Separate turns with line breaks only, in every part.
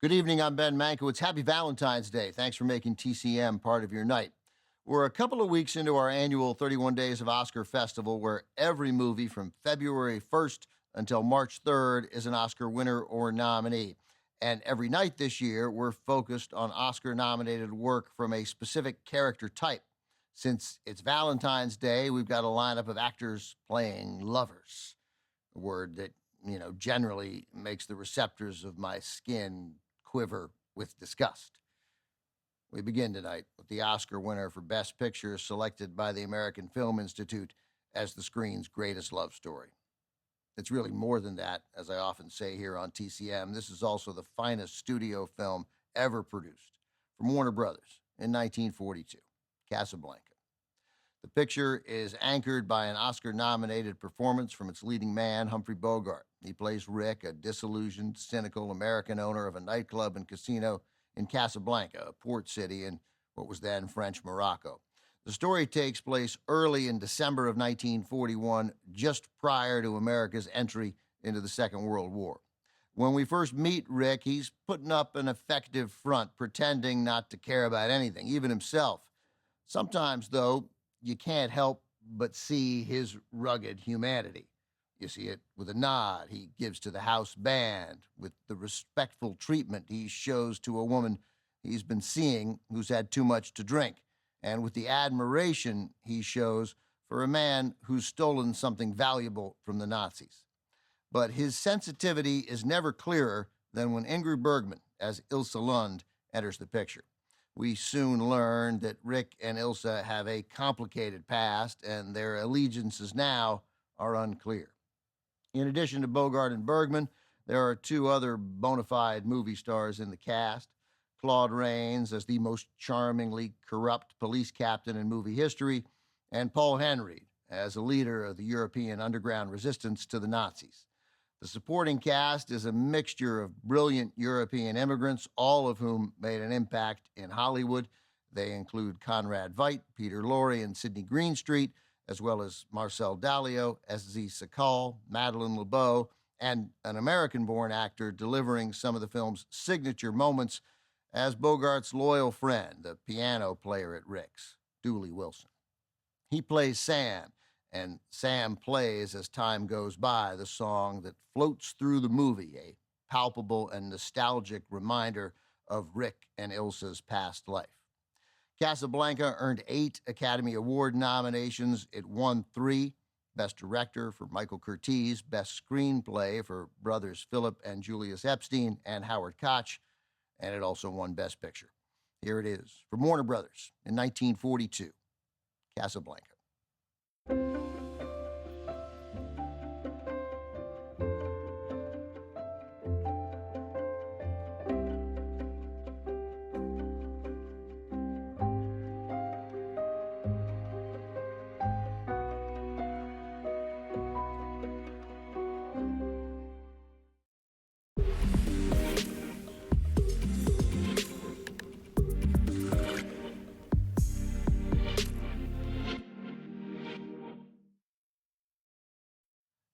Good evening, I'm Ben Mankiewicz. Happy Valentine's Day. Thanks for making TCM part of your night. We're a couple of weeks into our annual 31 Days of Oscar Festival, where every movie from February 1st until March 3rd is an Oscar winner or nominee. And every night this year, we're focused on Oscar-nominated work from a specific character type. Since it's Valentine's Day, we've got a lineup of actors playing lovers, a word that, generally makes the receptors of my skin quiver with disgust. We begin tonight with the Oscar winner for Best Picture, selected by the American Film Institute as the screen's greatest love story. It's really more than that, as I often say here on TCM. This is also the finest studio film ever produced from Warner Brothers in 1942, Casablanca. The picture is anchored by an Oscar-nominated performance from its leading man, Humphrey Bogart. He plays Rick, a disillusioned, cynical American owner of a nightclub and casino in Casablanca, a port city in what was then French Morocco. The story takes place early in December of 1941, just prior to America's entry into the Second World War. When we first meet Rick, he's putting up an effective front, pretending not to care about anything, even himself. Sometimes, though, you can't help but see his rugged humanity. You see it with a nod he gives to the house band, with the respectful treatment he shows to a woman he's been seeing who's had too much to drink, and with the admiration he shows for a man who's stolen something valuable from the Nazis. But his sensitivity is never clearer than when Ingrid Bergman, as Ilse Lund, enters the picture. We soon learn that Rick and Ilse have a complicated past, and their allegiances now are unclear. In addition to Bogart and Bergman, there are two other bona fide movie stars in the cast. Claude Rains as the most charmingly corrupt police captain in movie history, and Paul Henreid as a leader of the European underground resistance to the Nazis. The supporting cast is a mixture of brilliant European immigrants, all of whom made an impact in Hollywood. They include Conrad Veidt, Peter Lorre, and Sidney Greenstreet, as well as Marcel Dalio, S.Z. Sakal, Madeleine LeBeau, and an American-born actor delivering some of the film's signature moments as Bogart's loyal friend, the piano player at Rick's, Dooley Wilson. He plays Sam, and Sam plays, as time goes by, the song that floats through the movie, a palpable and nostalgic reminder of Rick and Ilse's past life. Casablanca earned 8 Academy Award nominations. It won 3, Best Director for Michael Curtiz, Best Screenplay for brothers Philip and Julius Epstein and Howard Koch, and it also won Best Picture. Here it is, from Warner Brothers in 1942, Casablanca.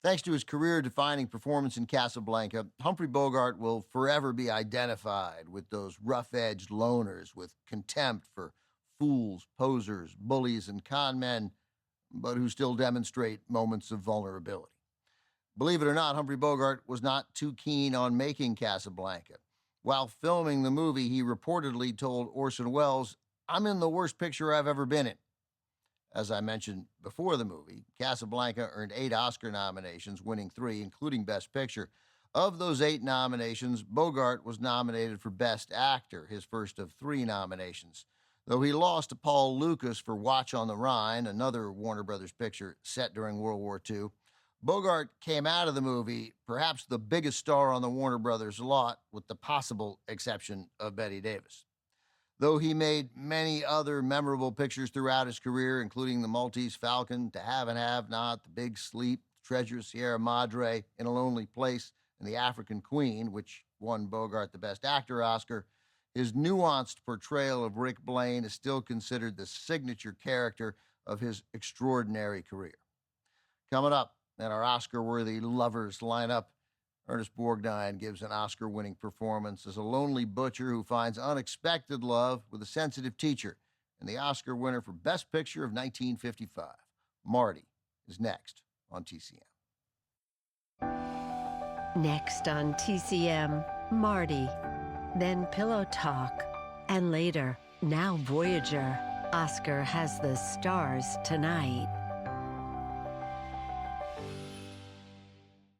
Thanks to his career-defining performance in Casablanca, Humphrey Bogart will forever be identified with those rough-edged loners with contempt for fools, posers, bullies, and con men, but who still demonstrate moments of vulnerability. Believe it or not, Humphrey Bogart was not too keen on making Casablanca. While filming the movie, he reportedly told Orson Welles, "I'm in the worst picture I've ever been in." As I mentioned before the movie, Casablanca earned 8 Oscar nominations, winning 3, including Best Picture. Of those 8 nominations, Bogart was nominated for Best Actor, his first of 3 nominations. Though he lost to Paul Lukas for Watch on the Rhine, another Warner Brothers picture set during World War II, Bogart came out of the movie perhaps the biggest star on the Warner Brothers lot, with the possible exception of Bette Davis. Though he made many other memorable pictures throughout his career, including The Maltese Falcon, To Have and Have Not, The Big Sleep, Treasure Sierra Madre, In a Lonely Place, and The African Queen, which won Bogart the Best Actor Oscar, his nuanced portrayal of Rick Blaine is still considered the signature character of his extraordinary career. Coming up in our Oscar-worthy lovers lineup, Ernest Borgnine gives an Oscar-winning performance as a lonely butcher who finds unexpected love with a sensitive teacher. And the Oscar winner for Best Picture of 1955, Marty, is next on TCM.
Next on TCM, Marty, then Pillow Talk, and later, now Voyager. Oscar has the stars tonight.